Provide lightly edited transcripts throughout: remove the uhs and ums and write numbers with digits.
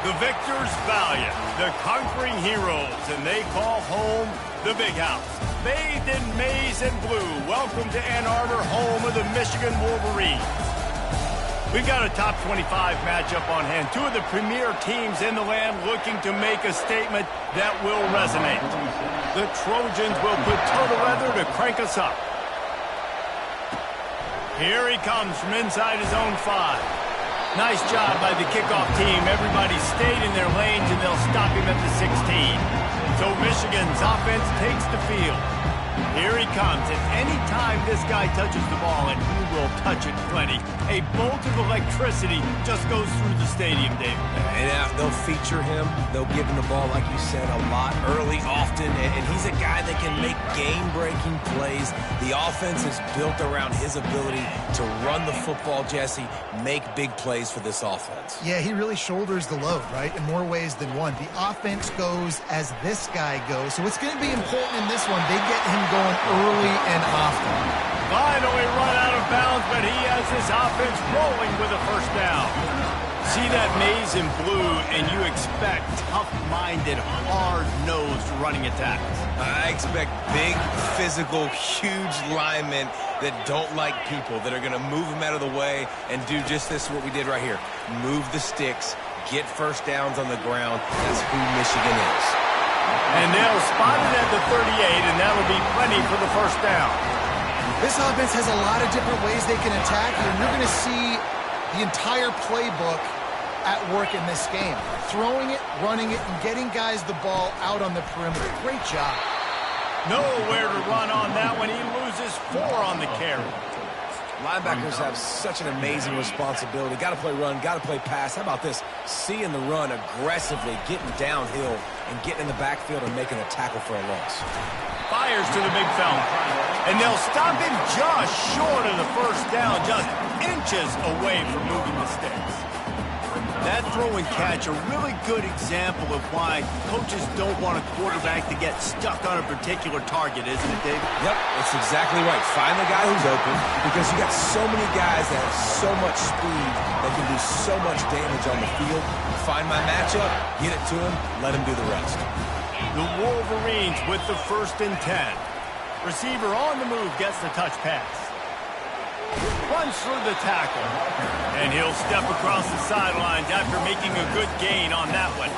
The victors valiant, the conquering heroes, and they call home the Big House. Bathed in maize and blue, welcome to Ann Arbor, home of the Michigan Wolverines. We've got a top 25 matchup on hand. Two of the premier teams in the land looking to make a statement that will resonate. The Trojans will put toe to leather to crank us up. Here he comes from inside his own 5. Nice job by the kickoff team. Everybody stayed in their lanes, and they'll stop him at the 16. So Michigan's offense takes the field. Here he comes, and any time this guy touches the ball, and he will touch it plenty, a bolt of electricity just goes through the stadium, David. And they'll feature him. They'll give him the ball, like you said, a lot, early, often, and he's a guy that can make game-breaking plays. The offense is built around his ability to run the football, Jesse, make big plays for this offense. Yeah, he really shoulders the load, right, in more ways than one. The offense goes as this guy goes, so it's going to be important in this one. They get him going early and often. Finally run out of bounds, but he has his offense rolling with a first down. See that maize and blue, and you expect tough-minded, hard-nosed running attacks. I expect big, physical, huge linemen that don't like people, that are going to move them out of the way and do just this, what we did right here. Move the sticks, get first downs on the ground. That's who Michigan is. And they'll spot it at the 38, and that'll be plenty for the first down. This offense has a lot of different ways they can attack you, and you're going to see the entire playbook at work in this game. Throwing it, running it, and getting guys the ball out on the perimeter. Great job. Nowhere to run on that one. He loses 4 on the carry. Linebackers have such an amazing responsibility. Got to play run, got to play pass. How about this? Seeing the run aggressively, getting downhill, and getting in the backfield and making a tackle for a loss. Fires to the big fella. And they'll stop him just short of the first down, just inches away from moving the sticks. That throw and catch, a really good example of why coaches don't want a quarterback to get stuck on a particular target, isn't it, David? Yep, that's exactly right. Find the guy who's open, because you got so many guys that have so much speed that can do so much damage on the field. Find my matchup, get it to him, let him do the rest. The Wolverines with the 1st and 10. Receiver on the move gets the touch pass. Runs through the tackle. And he'll step across the sidelines after making a good gain on that one.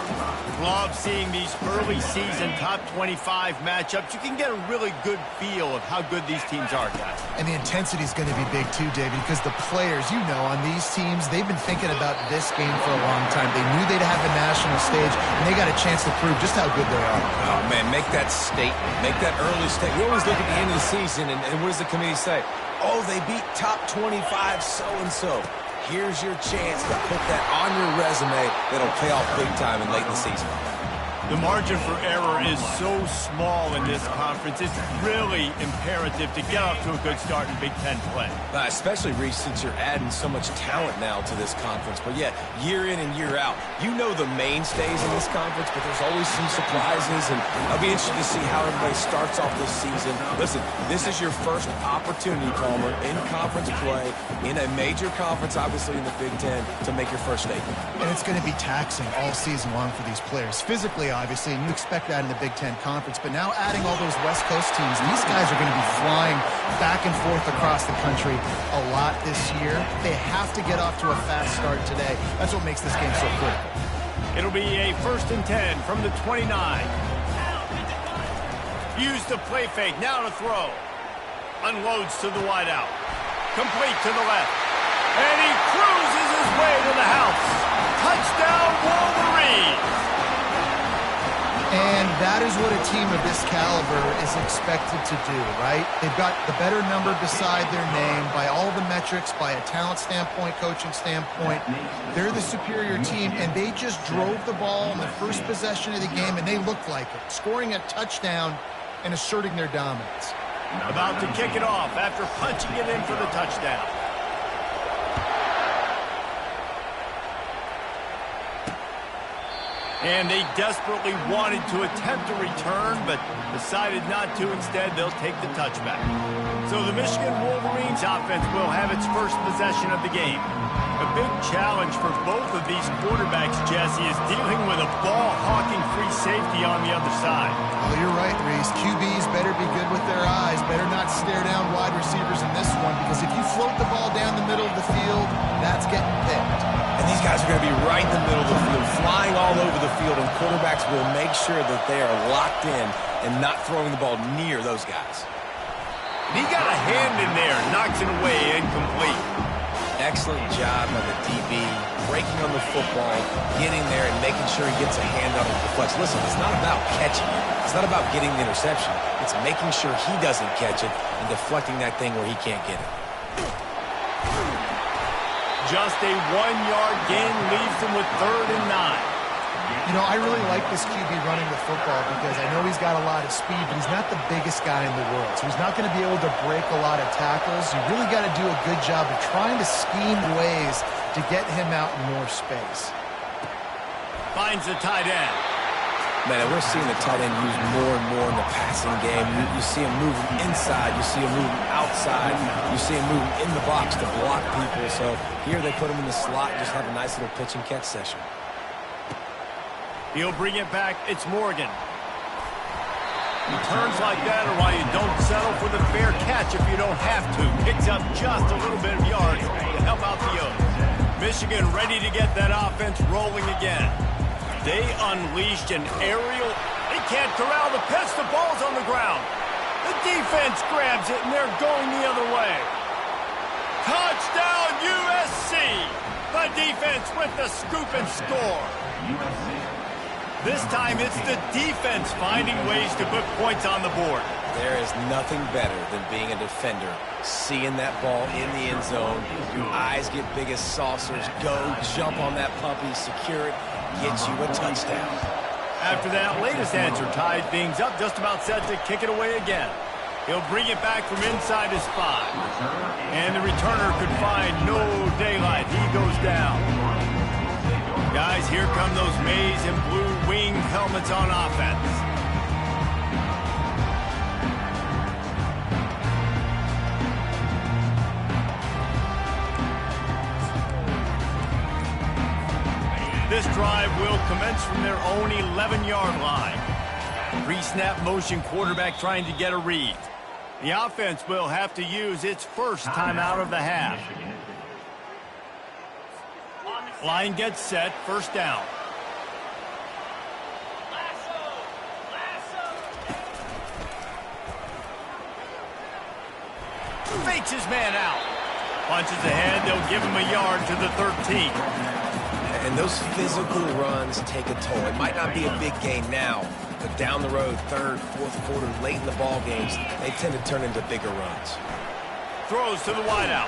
Love seeing these early season top 25 matchups. You can get a really good feel of how good these teams are, guys. And the intensity is going to be big too, David, because the players, you know, on these teams, they've been thinking about this game for a long time. They knew they'd have a national stage, and they got a chance to prove just how good they are. Oh, man, make that statement. Make that early statement. We always look at the end of the season, and what does the committee say? Oh, they beat top 25 so-and-so. Here's your chance to put that on your resume that'll pay off big time in late in the season. The margin for error is so small in this conference. It's really imperative to get off to a good start in Big Ten play. Especially, Reese, since you're adding so much talent now to this conference. But yeah, year in and year out, you know the mainstays in this conference, but there's always some surprises, and I'll be interested to see how everybody starts off this season. Listen, this is your first opportunity, Palmer, in conference play, in a major conference, obviously in the Big Ten, to make your first statement. And it's going to be taxing all season long for these players. Physically, obviously, and you expect that in the Big Ten Conference. But now adding all those West Coast teams, these guys are going to be flying back and forth across the country a lot this year. They have to get off to a fast start today. That's what makes this game so critical. It'll be a 1st and 10 from the 29. Use the play fake, now to throw. Unloads to the wideout. Complete to the left. And he cruises his way to the house. Touchdown, Wolverines! And that is what a team of this caliber is expected to do, right? They've got the better number beside their name by all the metrics, by a talent standpoint, coaching standpoint. They're the superior team, and they just drove the ball on the first possession of the game, and they looked like it, scoring a touchdown and asserting their dominance. About to kick it off after punching it in for the touchdown. And they desperately wanted to attempt a return, but decided not to. Instead, they'll take the touchback. So the Michigan Wolverines offense will have its first possession of the game. A big challenge for both of these quarterbacks, Jesse, is dealing with a ball-hawking free safety on the other side. Oh, you're right, Reese. QBs better be good with their eyes. Better not stare down wide receivers in this one, because if you float the ball down the middle of the field, that's getting picked. And these guys are going to be right in the middle of the field, flying all over the field, and quarterbacks will make sure that they are locked in and not throwing the ball near those guys. He got a hand in there, knocks it away, incomplete. Excellent job by the DB, breaking on the football, getting there and making sure he gets a hand on it and deflects. Listen, it's not about catching it. It's not about getting the interception. It's making sure he doesn't catch it and deflecting that thing where he can't get it. Just a 1-yard gain leaves him with 3rd and 9. You know, I really like this QB running the football because I know he's got a lot of speed, but he's not the biggest guy in the world. So he's not going to be able to break a lot of tackles. You really got to do a good job of trying to scheme ways to get him out in more space. Finds the tight end. Man, we're seeing the tight end used more and more in the passing game. You see him moving inside. You see him moving outside. You see him moving in the box to block people. So here they put him in the slot and just have a nice little pitch and catch session. He'll bring it back. It's Morgan. Returns like that are why you don't settle for the fair catch if you don't have to. Picks up just a little bit of yards to help out the O's. Michigan ready to get that offense rolling again. They unleashed an aerial. They can't corral the pitch. The ball's on the ground. The defense grabs it, and they're going the other way. Touchdown, USC! The defense with the scoop and score. This time, it's the defense finding ways to put points on the board. There is nothing better than being a defender, seeing that ball in the end zone. Your eyes get big as saucers. Go, jump on that puppy, secure it, get you a touchdown. After that latest answer tied things up, just about set to kick it away again. He'll bring it back from inside his 5. And the returner could find no daylight. He goes down. Guys, here come those maize and blue winged helmets on offense. This drive will commence from their own 11-yard line. Pre-snap motion quarterback trying to get a read. The offense will have to use its first timeout of the half. Line gets set, first down. Fakes his man out. Punches ahead, they'll give him a yard to the 13. And those physical runs take a toll. It might not be a big gain now, but down the road, 3rd, 4th quarter, late in the ball games, they tend to turn into bigger runs. Throws to the wideout.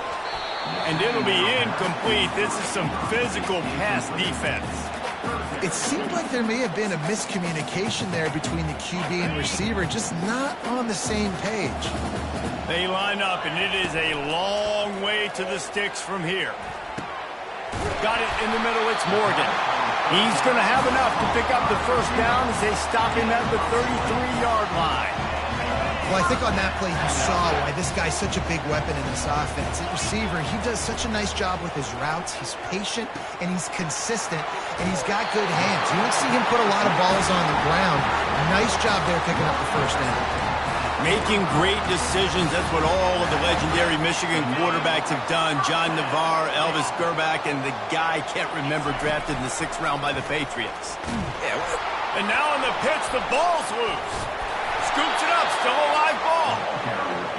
And it'll be incomplete. This is some physical pass defense. It seemed like there may have been a miscommunication there between the QB and receiver, just not on the same page. They line up, and it is a long way to the sticks from here. Got it in the middle. It's Morgan. He's going to have enough to pick up the first down as they stop him at the 33-yard line. Well, I think on that play you saw why this guy's such a big weapon in this offense. At receiver, he does such a nice job with his routes. He's patient, and he's consistent, and he's got good hands. You don't see him put a lot of balls on the ground. Nice job there picking up the first down. Making great decisions, that's what all of the legendary Michigan quarterbacks have done. John Navarre, Elvis Gerbach, and the guy I can't remember drafted in the 6th round by the Patriots. And now on the pitch, the ball's loose. Scoops it up, still a live ball.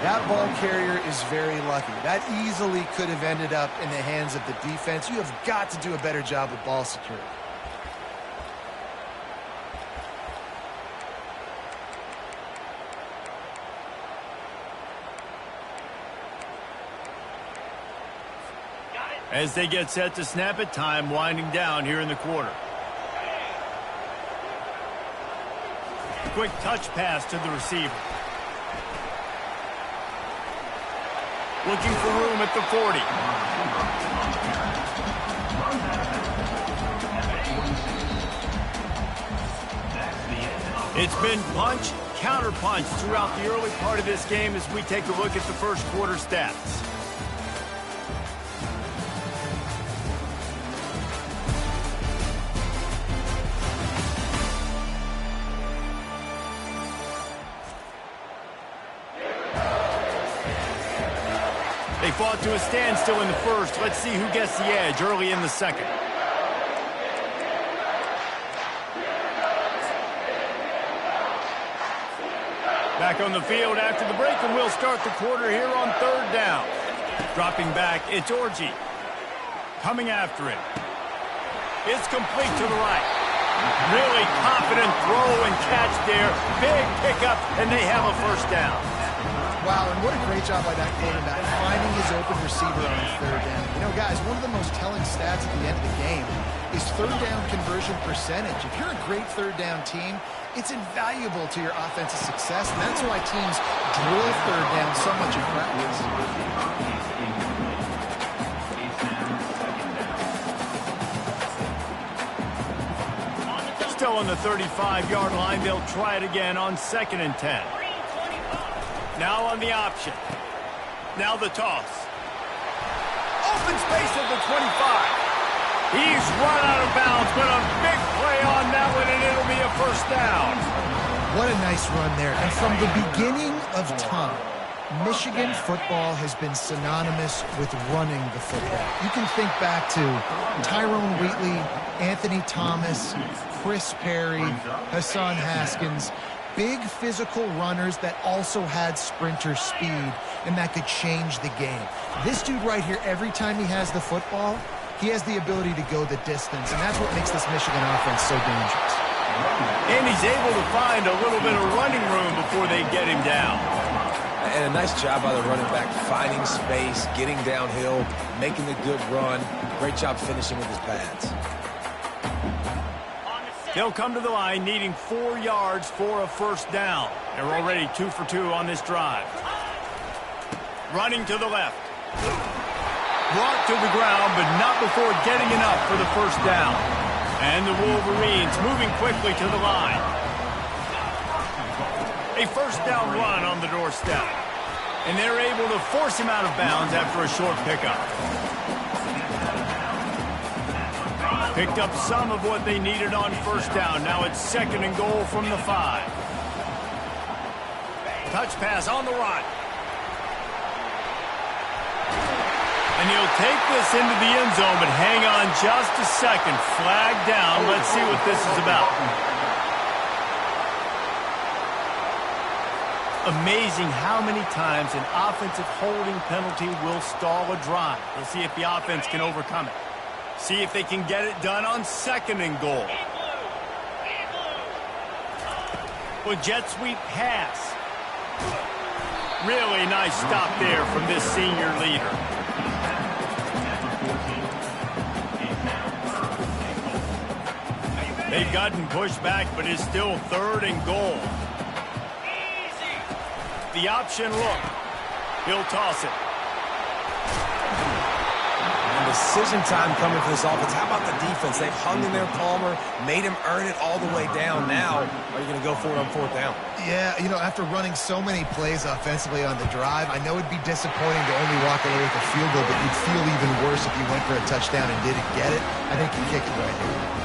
That ball carrier is very lucky. That easily could have ended up in the hands of the defense. You have got to do a better job with ball security. As they get set to snap it, time winding down here in the quarter. Quick touch pass to the receiver. Looking for room at the 40. It's been punch, counter-punch throughout the early part of this game as we take a look at the first quarter stats. They fought to a standstill in the first. Let's see who gets the edge early in the second. Back on the field after the break, and we'll start the quarter here on third down. Dropping back, it's Orji. Coming after it. It's complete to the right. Really confident throw and catch there. Big pickup, and they have a first down. Wow, and what a great job by that quarterback, finding his open receiver on third down. You know, guys, one of the most telling stats at the end of the game is third down conversion percentage. If you're a great third down team, it's invaluable to your offensive success, and that's why teams drill third down so much in practice. Still on the 35-yard line, they'll try it again on 2nd and 10. Now on the option. Now the toss. Open space at the 25. He's run out of bounds, but a big play on that one, and it'll be a first down. What a nice run there. And from the beginning of time, Michigan football has been synonymous with running the football. You can think back to Tyrone Wheatley, Anthony Thomas, Chris Perry, Hassan Haskins. Big physical runners that also had sprinter speed and that could change the game. This dude right here, every time he has the football, he has the ability to go the distance, and that's what makes this Michigan offense so dangerous. And he's able to find a little bit of running room before they get him down. And a nice job by the running back, finding space, getting downhill, making a good run. Great job finishing with his pads. They'll come to the line needing 4 yards for a first down. They're already 2 for 2 on this drive. Running to the left. Brought to the ground, but not before getting enough for the first down. And the Wolverines moving quickly to the line. A first down run on the doorstep. And they're able to force him out of bounds after a short pickup. Picked up some of what they needed on first down. Now it's 2nd and goal from the 5. Touch pass on the run. And he'll take this into the end zone, but hang on just a second. Flag down. Let's see what this is about. Amazing how many times an offensive holding penalty will stall a drive. We'll see if the offense can overcome it. See if they can get it done on 2nd and goal. Well, jet sweep pass. Really nice stop there from this senior leader. They've gotten pushed back, but it's still 3rd and goal. The option look. He'll toss it. Decision time coming for this offense. How about the defense? They've hung in there, Palmer, made him earn it all the way down. Now, are you going to go for it on 4th down? Yeah, you know, after running so many plays offensively on the drive, I know it'd be disappointing to only walk away with a field goal, but you'd feel even worse if you went for a touchdown and didn't get it. I think you kicked it right here.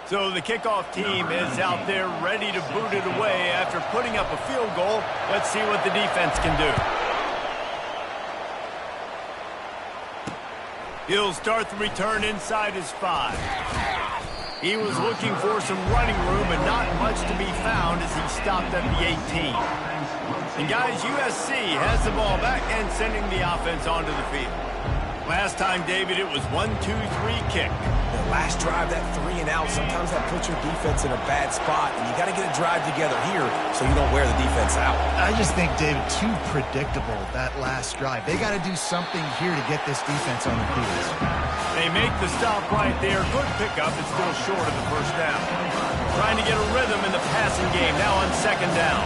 So the kickoff team is out there ready to boot it away after putting up a field goal. Let's see what the defense can do. He'll start the return inside his 5. He was looking for some running room, but not much to be found as he stopped at the 18. And guys, USC has the ball back and sending the offense onto the field. Last time, David, it was 1-2-3 kick. The last drive, that 3 and out, sometimes that puts your defense in a bad spot, and you got to get a drive together here so you don't wear the defense out. I just think, David, too predictable, that last drive. They got to do something here to get this defense on their heels. They make the stop right there. Good pickup. It's still short of the first down. Trying to get a rhythm in the passing game. Now on second down.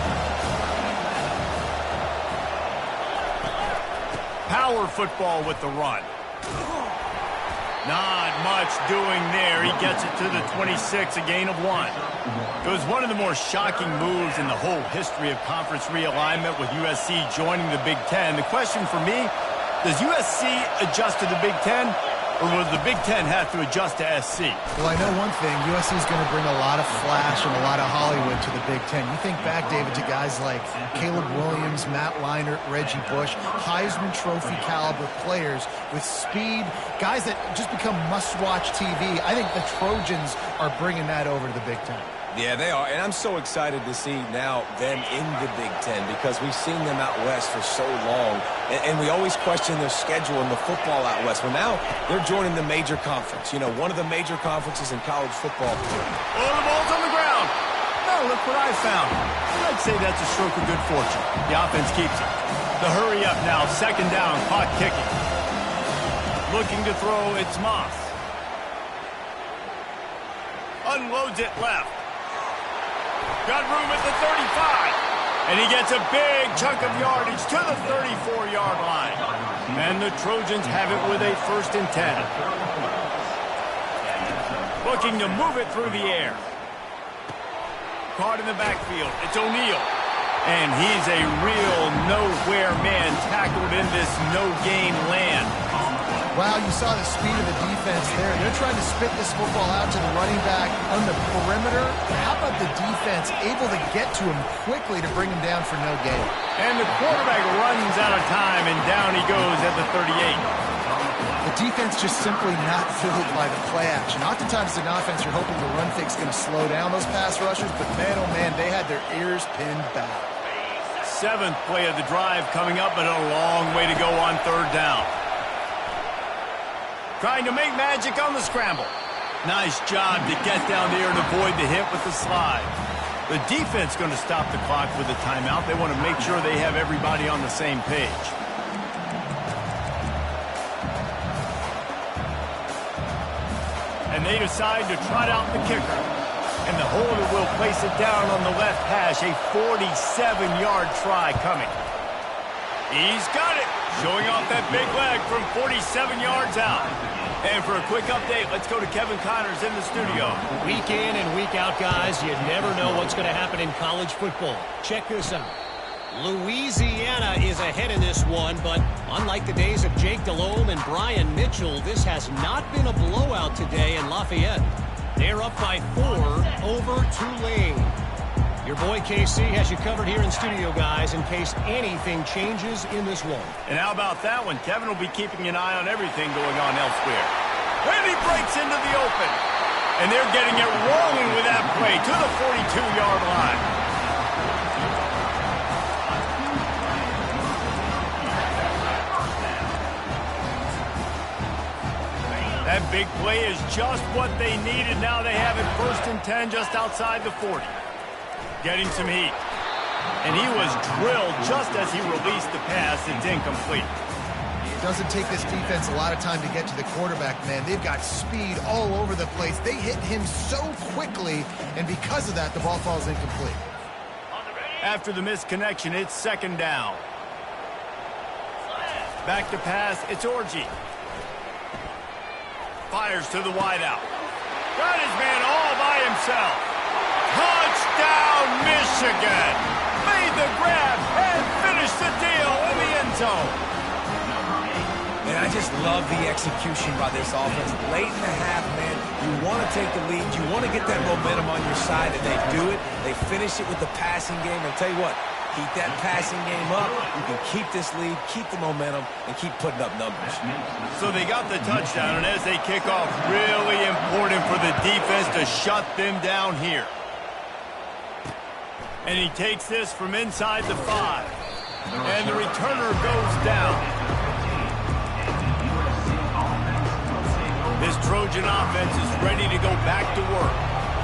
Power football with the run. Not much doing there. He gets it to the 26, a gain of 1. It was one of the more shocking moves in the whole history of conference realignment with USC joining the Big Ten. The question for me, does USC adjust to the Big Ten, or will the Big Ten have to adjust to SC? Well, I know one thing. USC is going to bring a lot of flash and a lot of Hollywood to the Big Ten. You think back, David, to guys like Caleb Williams, Matt Leinart, Reggie Bush, Heisman Trophy caliber players with speed, guys that just become must-watch TV. I think the Trojans are bringing that over to the Big Ten. Yeah, they are, and I'm so excited to see now them in the Big Ten because we've seen them out west for so long, and we always question their schedule and the football out west. Well, now they're joining the major conference, one of the major conferences in college football. Oh, the ball's on the ground. Oh, look what I found. I'd say that's a stroke of good fortune. The offense keeps it. The hurry up now, second down, clock kicking. Looking to throw, it's Moss. Unloads it left. Got room at the 35. And he gets a big chunk of yardage to the 34-yard line. And the Trojans have it with a 1st and 10. Looking to move it through the air. Caught in the backfield. It's O'Neal. And he's a real nowhere man tackled in this no-gain land. Wow, you saw the speed of the defense there. They're trying to spit this football out to the running back on the perimeter. How about the defense able to get to him quickly to bring him down for no gain? And the quarterback runs out of time, and down he goes at the 38. The defense just simply not fooled by the play action. Oftentimes in offense, you're hoping the run fake's going to slow down those pass rushers, but man, oh man, they had their ears pinned back. 7th play of the drive coming up, but a long way to go on 3rd down. Trying to make magic on the scramble. Nice job to get down there and avoid the hit with the slide. The defense going to stop the clock with a timeout. They want to make sure they have everybody on the same page. And they decide to trot out the kicker. And the holder will place it down on the left hash. A 47-yard try coming. He's got it. Showing off that big leg from 47 yards out. And for a quick update, let's go to Kevin Connors in the studio. Week in and week out, guys, you never know what's going to happen in college football. Check this out. Louisiana is ahead in this one, but unlike the days of Jake Delhomme and Brian Mitchell, this has not been a blowout today in Lafayette. They're up by 4 over Tulane. Your boy KC has you covered here in studio, guys, in case anything changes in this one. And how about that one? Kevin will be keeping an eye on everything going on elsewhere. And he breaks into the open. And they're getting it rolling with that play to the 42-yard line. That big play is just what they needed. Now they have it 1st and 10 just outside the 40. Getting some heat. And he was drilled just as he released the pass. It's incomplete. It doesn't take this defense a lot of time to get to the quarterback, man. They've got speed all over the place. They hit him so quickly, and because of that, the ball falls incomplete. After the missed connection, it's 2nd down. Back to pass, it's Orji. Fires to the wideout. Got his man all by himself. Touchdown, Michigan! Made the grab and finished the deal in the end zone. And I just love the execution by this offense. Late in the half, man, you want to take the lead. You want to get that momentum on your side, and they do it. They finish it with the passing game. I'll tell you what, keep that passing game up. You can keep this lead, keep the momentum, and keep putting up numbers. So they got the touchdown, and as they kick off, really important for the defense to shut them down here. And he takes this from inside the 5. And the returner goes down. This Trojan offense is ready to go back to work.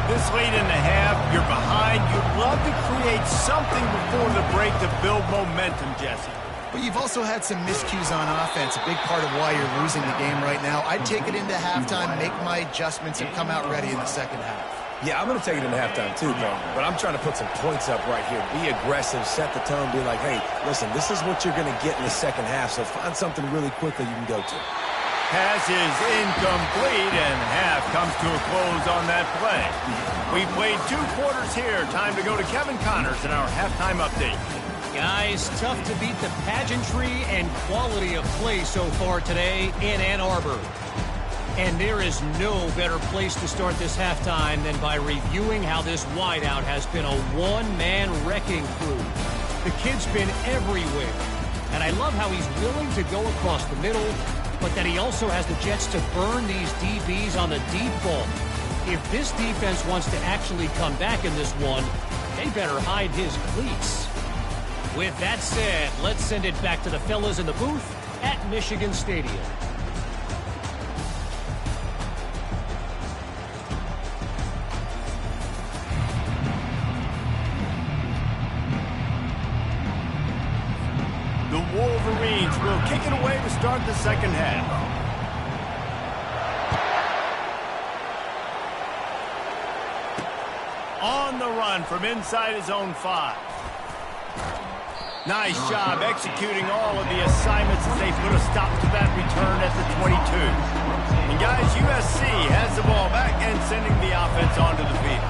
This late in the half, you're behind. You'd love to create something before the break to build momentum, Jesse. But you've also had some miscues on offense, a big part of why you're losing the game right now. I'd take it into halftime, make my adjustments, and come out ready in the second half. Yeah, I'm going to take it into halftime too, bro. But I'm trying to put some points up right here. Be aggressive, set the tone, be like, hey, listen, this is what you're going to get in the second half, so find something really quickly you can go to. Pass is incomplete, and half comes to a close on that play. We played 2 quarters here. Time to go to Kevin Connors in our halftime update. Guys, tough to beat the pageantry and quality of play so far today in Ann Arbor. And there is no better place to start this halftime than by reviewing how this wideout has been a one-man wrecking crew. The kid's been everywhere. And I love how he's willing to go across the middle, but that he also has the jets to burn these DBs on the deep ball. If this defense wants to actually come back in this one, they better hide his cleats. With that said, let's send it back to the fellas in the booth at Michigan Stadium. The Wolverines will kick it away to start the second half. On the run from inside his own 5. Nice job executing all of the assignments as they put a stop to that return at the 22. And guys, USC has the ball back and sending the offense onto the field.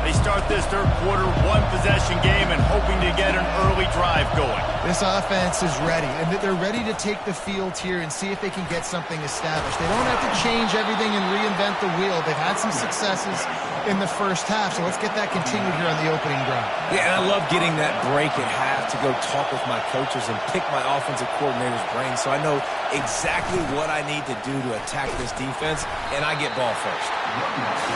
They start this third quarter one-possession game and hoping to get an early drive going. This offense is ready, and they're ready to take the field here and see if they can get something established. They don't have to change everything and reinvent the wheel. They've had some successes in the first half, so let's get that continued here on the opening drive. Yeah, and I love getting that break at half to go talk with my coaches and pick my offensive coordinator's brain so I know exactly what I need to do to attack this defense, and I get ball first.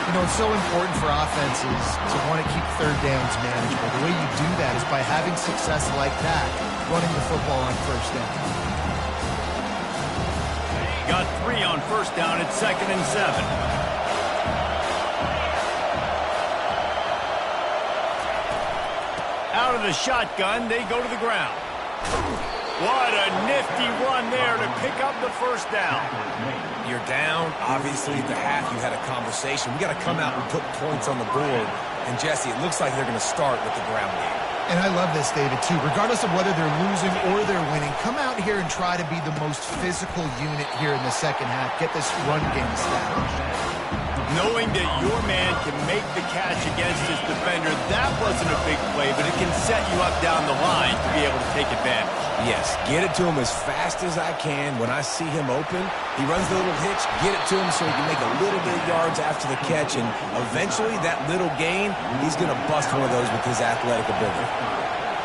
You know, it's so important for offenses to want to keep third downs manageable. The way you do that is by having success like that, running the football on first down. Got 3 on first down at 2nd and 7. Out of the shotgun, they go to the ground. What a nifty run there to pick up the first down. You're down. Obviously, at the half, you had a conversation. We got to come out and put points on the board. And, Jesse, it looks like they're going to start with the ground game. And I love this, David, too. Regardless of whether they're losing or they're winning, come out here and try to be the most physical unit here in the second half. Get this run game established. Knowing that your man can make the catch against his defender, that wasn't a big play, but it can set you up down the line to be able to take advantage. Yes, get it to him as fast as I can. When I see him open, he runs the little hitch, get it to him so he can make a little bit of yards after the catch, and eventually that little gain, he's going to bust one of those with his athletic ability.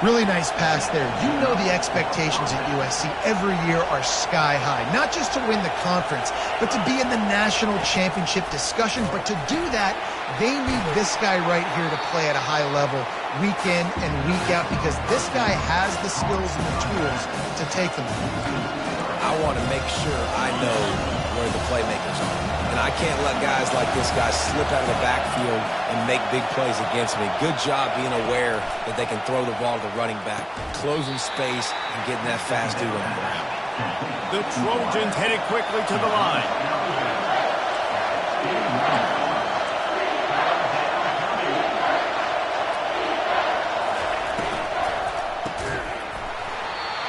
Really nice pass there. You know the expectations at USC every year are sky high. Not just to win the conference, but to be in the national championship discussion. But to do that, they need this guy right here to play at a high level week in and week out because this guy has the skills and the tools to take them. I want to make sure I know where the playmakers are. And I can't let guys like this guy slip out of the backfield and make big plays against me. Good job being aware that they can throw the ball to the running back, closing space, and getting that fast dude on the ground. The Trojans headed quickly to the line.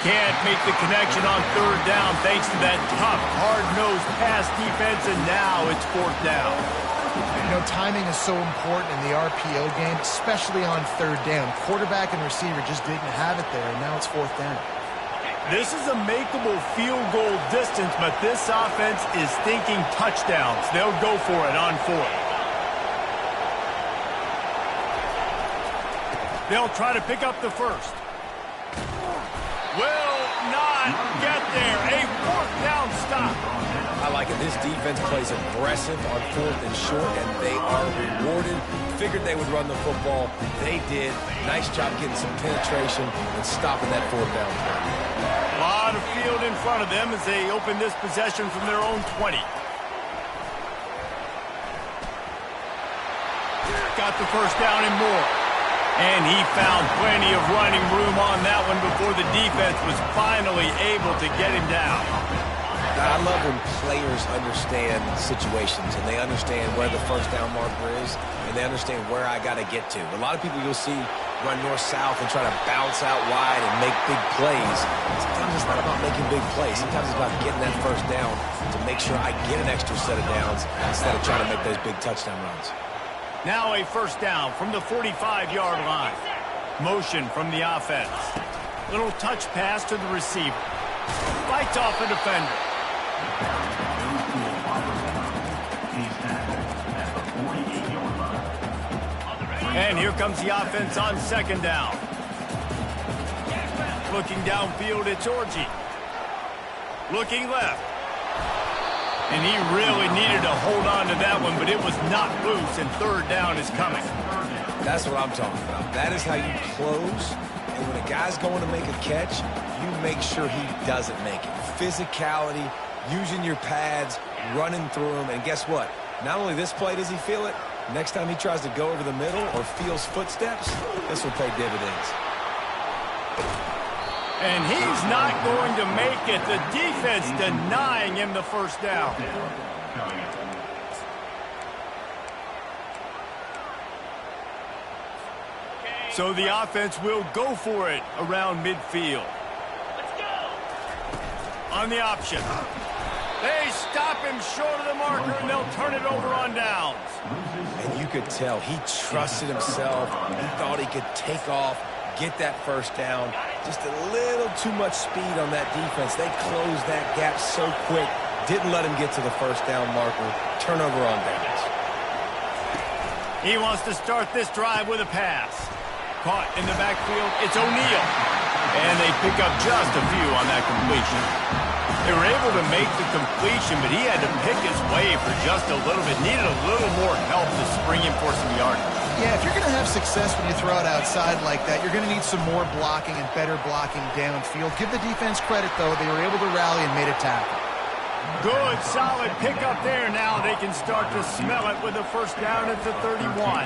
Can't make the connection on third down thanks to that tough, hard-nosed pass defense, and now it's 4th down. You know, timing is so important in the RPO game, especially on third down. Quarterback and receiver just didn't have it there, and now it's 4th down. This is a makeable field goal distance, but this offense is thinking touchdowns. They'll go for it on 4th. They'll try to pick up the first. Will not get there. A 4th down stop. I like it. This defense plays aggressive on 4th and short, and they are rewarded. Figured they would run the football. They did. Nice job getting some penetration and stopping that 4th down play. A lot of field in front of them as they open this possession from their own 20. got the first down and more. And he found plenty of running room on that one before the defense was finally able to get him down. I love when players understand situations and they understand where the first down marker is and they understand where I got to get to. A lot of people you'll see run north-south and try to bounce out wide and make big plays. Sometimes it's not about making big plays. Sometimes it's about getting that first down to make sure I get an extra set of downs instead of trying to make those big touchdown runs. Now a first down from the 45-yard line. Motion from the offense. Little touch pass to the receiver. Fights off a defender. And here comes the offense on second down. Looking downfield, it's Orji. Looking left. And he really needed to hold on to that one, but it was not loose, and third down is coming. That's what I'm talking about. That is how you close. And when a guy's going to make a catch, you make sure he doesn't make it. Physicality, using your pads, running through them. And guess what? Not only this play does he feel it, next time he tries to go over the middle or feels footsteps, this will pay dividends. And he's not going to make it. The defense denying him the first down. So the offense will go for it around midfield. On the option. They stop him short of the marker, and they'll turn it over on downs. And you could tell he trusted himself. He thought he could take off, get that first down. Just a little too much speed on that defense. They closed that gap so quick. Didn't let him get to the first down marker. Turnover on downs. He wants to start this drive with a pass. Caught in the backfield, it's O'Neal. And they pick up just a few on that completion. They were able to make the completion, but he had to pick his way for just a little bit. Needed a little more help to spring him for some yardage. Yeah, if you're going to have success when you throw it outside like that, you're going to need some more blocking and better blocking downfield. Give the defense credit, though. They were able to rally and made a tackle. Good, solid pickup there. Now they can start to smell it with a first down at the 31.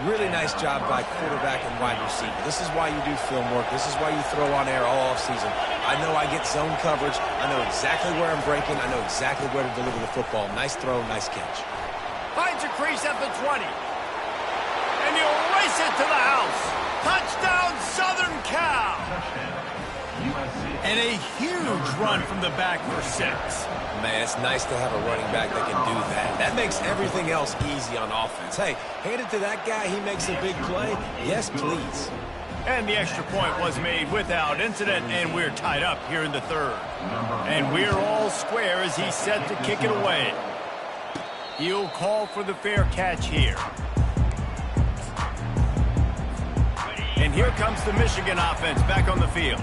Really nice job by quarterback and wide receiver. This is why you do film work. This is why you throw on air all offseason. I know I get zone coverage. I know exactly where I'm breaking. I know exactly where to deliver the football. Nice throw, nice catch. Finds a crease at the 20. And he'll race it to the house. Touchdown, Southern Cal. And a huge run from the back for 6. Man, it's nice to have a running back that can do that. That makes everything else easy on offense. Hey, hand it to that guy. He makes a big play. Yes, please. And the extra point was made without incident, and we're tied up here in the third. And we're all square as he's set to kick it away. He'll call for the fair catch here. And here comes the Michigan offense back on the field.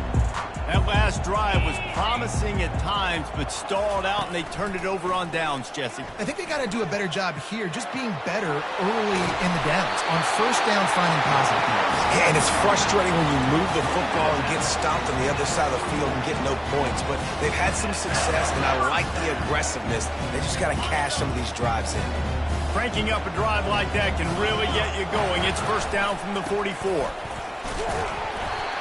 That last drive was promising at times, but stalled out, and they turned it over on downs, Jesse. I think they got to do a better job here, just being better early in the downs. On first down, finding positive plays. Yeah, and it's frustrating when you move the football and get stopped on the other side of the field and get no points. But they've had some success, and I like the aggressiveness. They just got to cash some of these drives in. Cranking up a drive like that can really get you going. It's first down from the 44.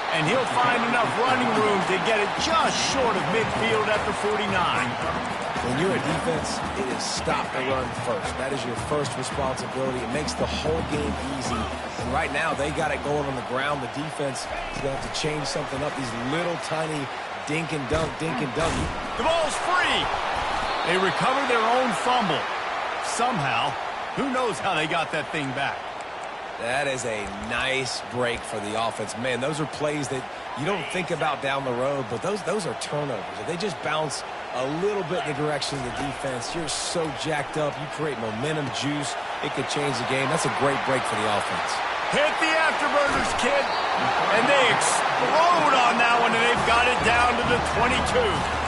And he'll find enough running room to get it just short of midfield at the 49. When you're a defense, it is stop the run first. That is your first responsibility. It makes the whole game easy. And right now, they got it going on the ground. The defense is going to have to change something up. These little tiny dink and dunk. The ball's free. They recover their own fumble. Somehow, who knows how they got that thing back. That is a nice break for the offense. Man, those are plays that you don't think about down the road, but those are turnovers. If they just bounce a little bit in the direction of the defense, you're so jacked up. You create momentum, juice. It could change the game. That's a great break for the offense. Hit the afterburners, kid. And they explode on that one, and they've got it down to the 22.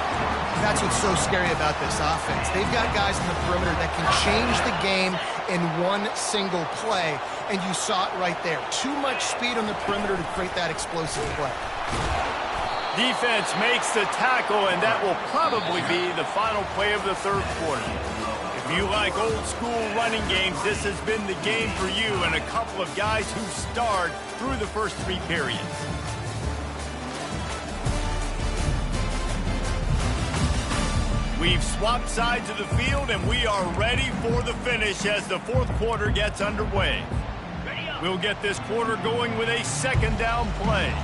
That's what's so scary about this offense. They've got guys in the perimeter that can change the game in one single play, and you saw it right there. Too much speed on the perimeter to create that explosive play. Defense makes the tackle, and that will probably be the final play of the third quarter. If If you like old school running games, this has been the game for you and a couple of guys who starred through the first 3 periods. We've swapped sides of the field, and we are ready for the finish as the 4th quarter gets underway. We'll get this quarter going with a 2nd down play.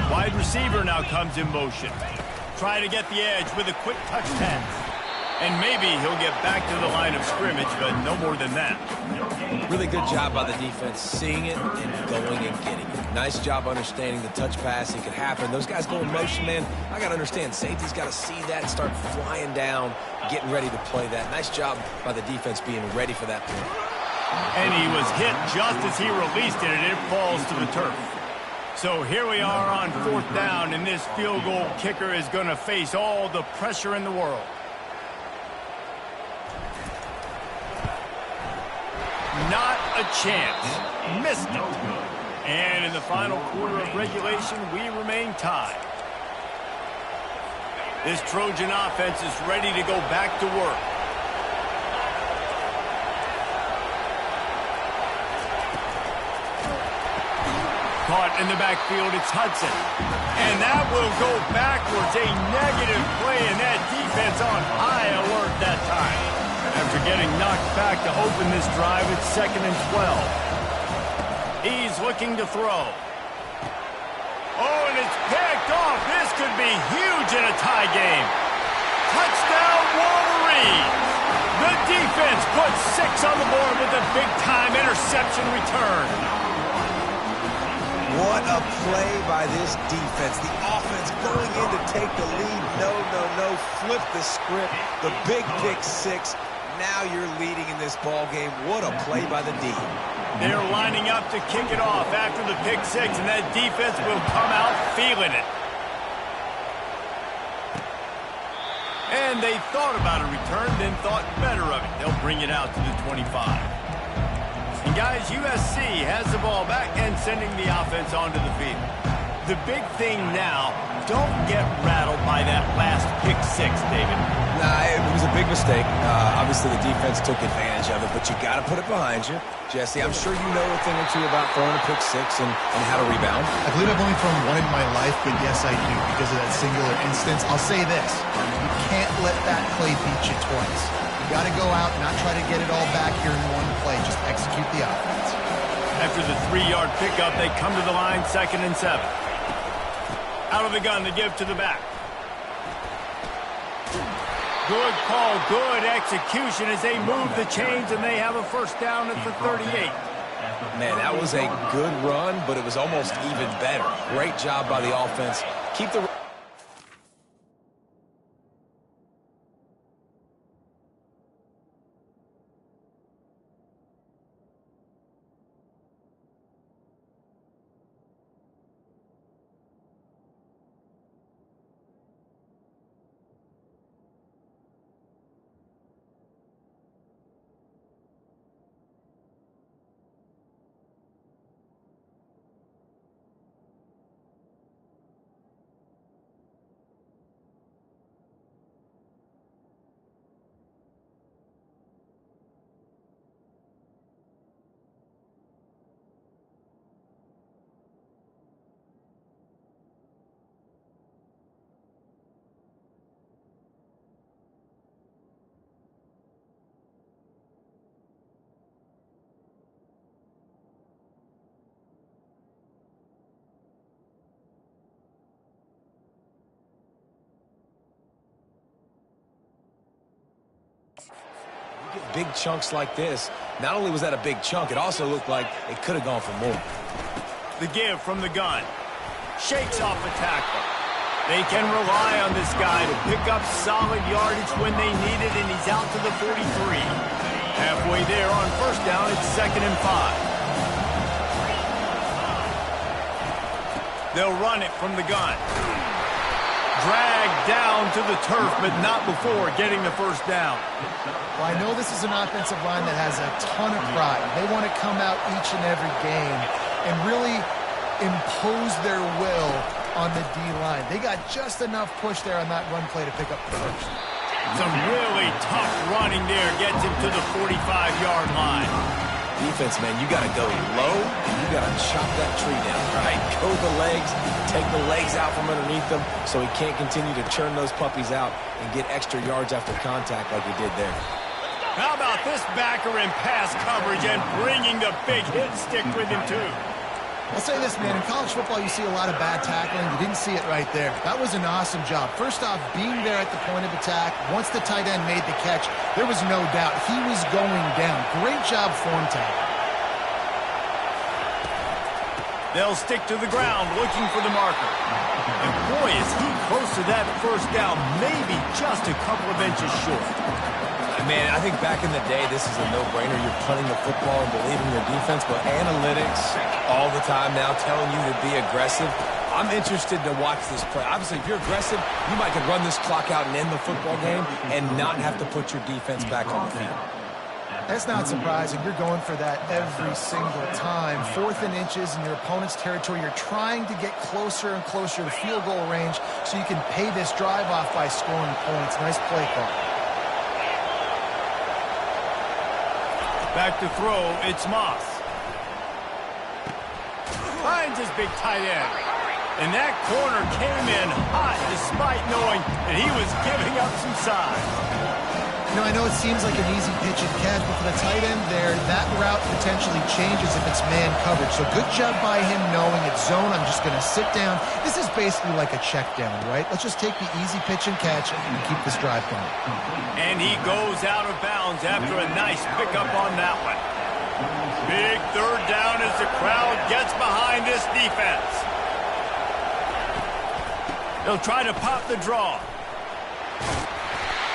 Wide receiver now comes in motion. Trying to get the edge with a quick touch pass. And maybe he'll get back to the line of scrimmage, but no more than that. Really good job by the defense seeing it and going and getting it. Nice job understanding the touch pass. It could happen. Those guys go in motion, man. I got to understand. Safety's got to see that and start flying down, getting ready to play that. Nice job by the defense being ready for that play. And he was hit just as he released it, and it falls to the turf. So here we are on 4th down, and this field goal kicker is going to face all the pressure in the world. Not a chance. Missed it. And in the final quarter of regulation, we remain tied. This Trojan offense is ready to go back to work. Caught in the backfield, it's Hudson. And that will go backwards. A negative play, and that defense on high alert that time. After getting knocked back to open this drive, it's 2nd and 12. He's looking to throw. Oh, and it's picked off. This could be huge in a tie game. Touchdown, Wolverines. The defense puts 6 on the board with a big-time interception return. What a play by this defense. The offense going in to take the lead. No. Flip the script. The big pick 6. Now you're leading in this ball game. What a play by the D. They're lining up to kick it off after the pick 6, and that defense will come out feeling it. And they thought about a return, then thought better of it. They'll bring it out to the 25. And guys, USC has the ball back and sending the offense onto the field. The big thing now, don't get rattled by that last pick 6, David. Nah, it was a big mistake. Obviously, the defense took advantage of it, but you got to put it behind you. Jesse, I'm sure you know a thing or two about throwing a pick 6 and how to rebound. I believe I've only thrown one in my life, but yes, I do because of that singular instance. I'll say this. You can't let that play beat you twice. You got to go out, not try to get it all back here in one play. Just execute the offense. After the 3-yard pickup, they come to the line, 2nd and 7. Out of the gun, they give to the back. Good call, good execution as they move the chains, and they have a 1st down at the 38. Man, that was a good run, but it was almost even better. Great job by the offense. Keep the... Big chunks like this. Not only was that a big chunk, it also looked like it could have gone for more. The give from the gun. Shakes off the tackle. They can rely on this guy to pick up solid yardage when they need it, and he's out to the 43. Halfway there on 1st down, it's 2nd and 5. They'll run it from the gun. Dragged down to the turf, but not before getting the 1st down. Well, I know this is an offensive line that has a ton of pride. They want to come out each and every game and really impose their will on the D-line. They got just enough push there on that run play to pick up the 1st. Some really tough running there gets him to the 45-yard line. Defense, man, you got to go low, and you got to chop that tree down, right? Go the legs, take the legs out from underneath them so he can't continue to churn those puppies out and get extra yards after contact like he did there. How about this backer in pass coverage and bringing the big hit stick with him, too? I'll say this, man. In college football, you see a lot of bad tackling. You didn't see it right there. That was an awesome job. First off, being there at the point of attack. Once the tight end made the catch, there was no doubt he was going down. Great job form tackle. They'll stick to the ground looking for the marker. And boy, is he close to that first down, maybe just a couple of inches short. Man, I think back in the day, this is a no-brainer. You're punting the football and believing your defense, but analytics all the time now telling you to be aggressive. I'm interested to watch this play. Obviously, if you're aggressive, you might could run this clock out and end the football game and not have to put your defense back on the field. That's not surprising. You're going for that every single time. 4th and inches in your opponent's territory. You're trying to get closer and closer to field goal range so you can pay this drive off by scoring points. Nice play call. Back to throw, it's Moss. Finds his big tight end. And that corner came in hot despite knowing that he was giving up some size. You know, I know it seems like an easy pitch and catch, but for the tight end there, that route potentially changes if it's man coverage. So good job by him knowing it's zone. I'm just going to sit down. This is basically like a check down, right? Let's just take the easy pitch and catch and keep this drive going. And he goes out of bounds after a nice pickup on that one. Big third down as the crowd gets behind this defense. They'll try to pop the draw.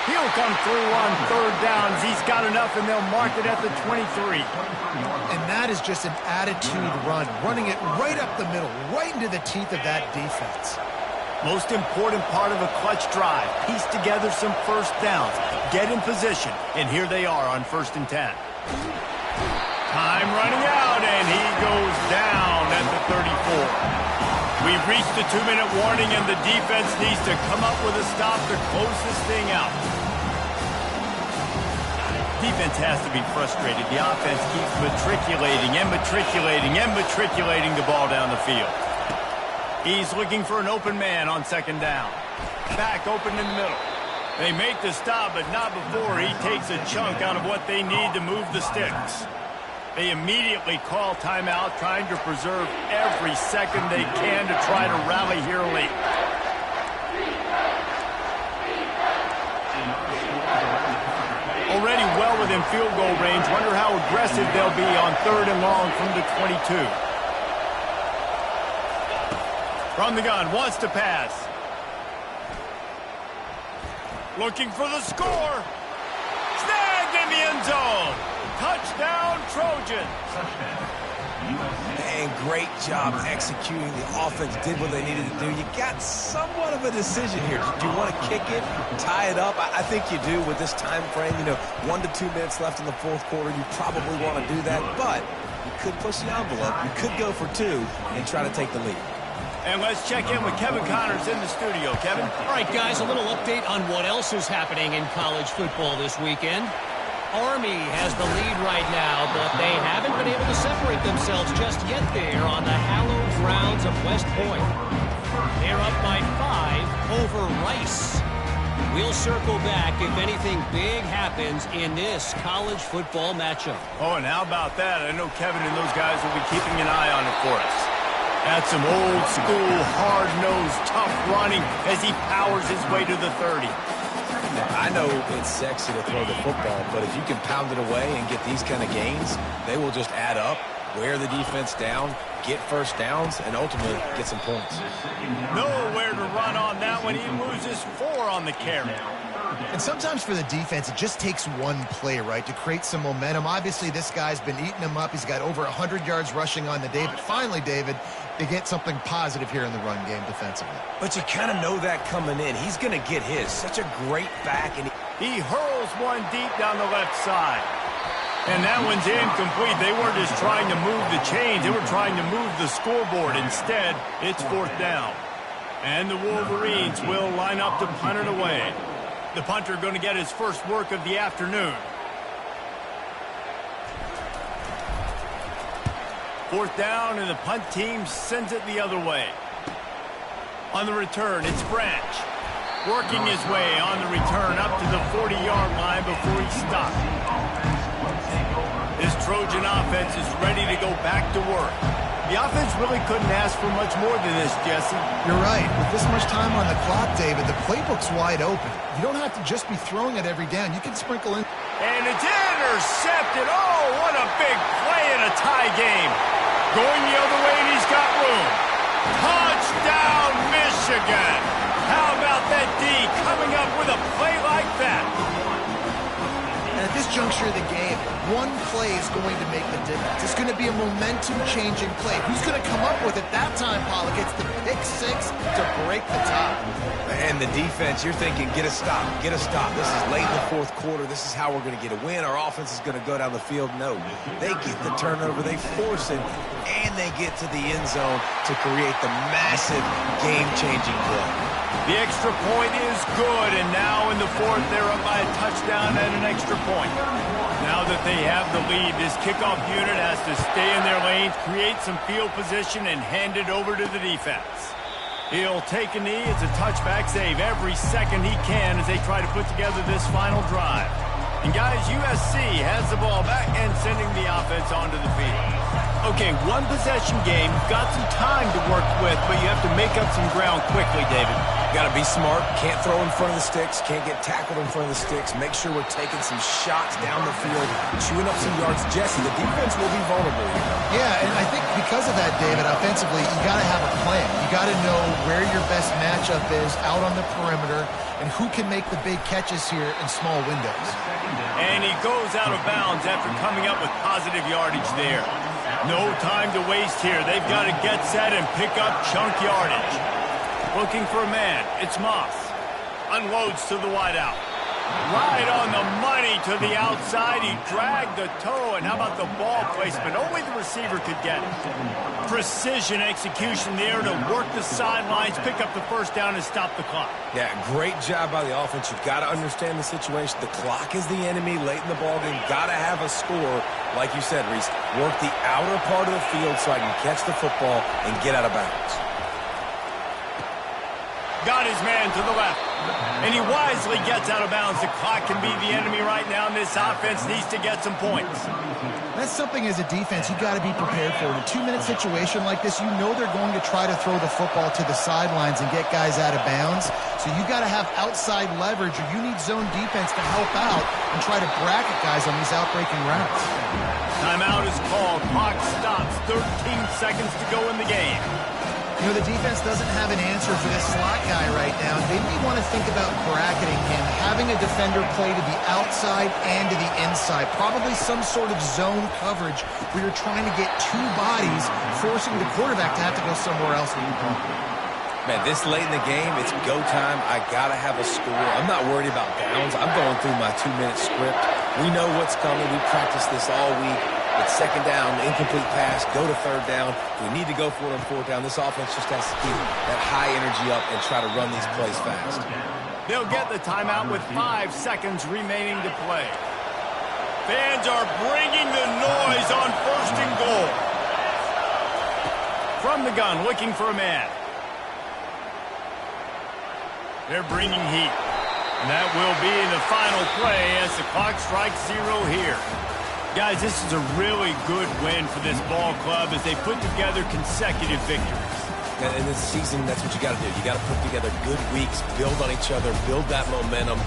He'll come through on third downs. He's got enough, and they'll mark it at the 23. And that is just an attitude run, running it right up the middle, right into the teeth of that defense. Most important part of a clutch drive. Piece together some first downs. Get in position. And here they are on 1st and 10. Time running out, and he goes down at the 34. We've reached the 2-minute warning, and the defense needs to come up with a stop to close this thing out. Defense has to be frustrated. The offense keeps matriculating and matriculating and matriculating the ball down the field. He's looking for an open man on 2nd down. Back open in the middle. They make the stop, but not before he takes a chunk out of what they need to move the sticks. They immediately call timeout, trying to preserve every second they can to try to rally here late. Already well within field goal range. Wonder how aggressive they'll be on 3rd and long from the 22. From the gun, wants to pass. Looking for the score. Snagged in the end zone. Touchdown, Trojans. And great job executing. The offense did what they needed to do. You got somewhat of a decision here. Do you want to kick it, tie it up? I think you do with this time frame. 1 to 2 minutes left in the 4th quarter. You probably want to do that, but you could push the envelope. You could go for 2 and try to take the lead. And let's check in with Kevin Connors in the studio. Kevin? All right, guys, a little update on what else is happening in college football this weekend. Army has the lead right now, but they haven't been able to separate themselves just yet there on the hallowed grounds of West Point. They're up by 5 over Rice. We'll circle back if anything big happens in this college football matchup. Oh, and how about that? I know Kevin and those guys will be keeping an eye on it for us. That's some old-school, hard-nosed, tough running as he powers his way to the 30. I know it's sexy to throw the football, but if you can pound it away and get these kind of gains, they will just add up, wear the defense down, get first downs, and ultimately get some points. Nowhere to run on that one. He loses 4 on the carry. And sometimes for the defense, it just takes one play, right, to create some momentum. Obviously, this guy's been eating him up. He's got over 100 yards rushing on the day. But finally, David, they get something positive here in the run game defensively. But you kind of know that coming in. He's going to get his. Such a great back. And he hurls one deep down the left side. And that one's incomplete. They weren't just trying to move the chains. They were trying to move the scoreboard. Instead, it's 4th down. And the Wolverines will line up to punt it away. The punter going to get his first work of the afternoon. Fourth down, and the punt team sends it the other way. On the return, it's Branch. Working his way on the return up to the 40-yard line before he stopped. This Trojan offense is ready to go back to work. The offense really couldn't ask for much more than this, Jesse. You're right. With this much time on the clock, David, the playbook's wide open. You don't have to just be throwing it every down. You can sprinkle in. And it's intercepted. Oh, what a big play in a tie game. Going the other way, and he's got room. Touchdown, Michigan. How about that D coming up with a play like that? And at this juncture of the game, one play is going to make the difference. It's going to be a momentum-changing play. Who's going to come up with it that time, Pollock? It's the pick six to break the tie. And the defense, you're thinking, get a stop, get a stop. This is late in the fourth quarter. This is how we're going to get a win. Our offense is going to go down the field. No, they get the turnover, they force it, and they get to the end zone to create the massive game-changing play. The extra point is good, and now in the fourth, they're up by a touchdown and an extra point. Now that they have the lead, this kickoff unit has to stay in their lanes, create some field position, and hand it over to the defense. He'll take a knee. It's a touchback save every second he can as they try to put together this final drive. And guys, USC has the ball back and sending the offense onto the field. Okay, one possession game. You've got some time to work with, but you have to make up some ground quickly, David. Got to be smart. Can't throw in front of the sticks. Can't get tackled in front of the sticks. Make sure we're taking some shots down the field, chewing up some yards. Jesse, the defense will be vulnerable here. Yeah, and I think because of that, David, offensively, you got to have a plan. You got to know where your best matchup is out on the perimeter and who can make the big catches here in small windows. And he goes out of bounds after coming up with positive yardage there. No time to waste here. They've got to get set and pick up chunk yardage. Looking for a man. It's Moss. Unloads to the wideout. Right on the money to the outside. He dragged the toe, and how about the ball placement? Only the receiver could get it. Precision execution there to work the sidelines, pick up the first down, and stop the clock. Yeah, great job by the offense. You've got to understand the situation. The clock is the enemy late in the ballgame. Got to have a score. Like you said, Reese, work the outer part of the field so I can catch the football and get out of bounds. Got his man to the left. And he wisely gets out of bounds. The clock can be the enemy right now, and this offense needs to get some points. That's something as a defense you got to be prepared for. In a 2-minute situation like this, you know they're going to try to throw the football to the sidelines and get guys out of bounds. So you got to have outside leverage, or you need zone defense to help out and try to bracket guys on these outbreaking routes. Timeout is called. Clock stops. 13 seconds to go in the game. You know, the defense doesn't have an answer for this slot guy right now. They may want to think about bracketing him, having a defender play to the outside and to the inside. Probably some sort of zone coverage where you're trying to get two bodies, forcing the quarterback to have to go somewhere else. Man, this late in the game, it's go time. I got to have a score. I'm not worried about downs. I'm going through my 2-minute script. We know what's coming. We practiced this all week. It's second down, incomplete pass, go to third down. We need to go for it on fourth down. This offense just has to keep that high energy up and try to run these plays fast. They'll get the timeout with 5 seconds remaining to play. Fans are bringing the noise on first and goal. From the gun, looking for a man. They're bringing heat. And that will be the final play as the clock strikes 0 here. Guys, this is a really good win for this ball club as they put together consecutive victories. And in this season, that's what you got to do. You got to put together good weeks, build on each other, build that momentum.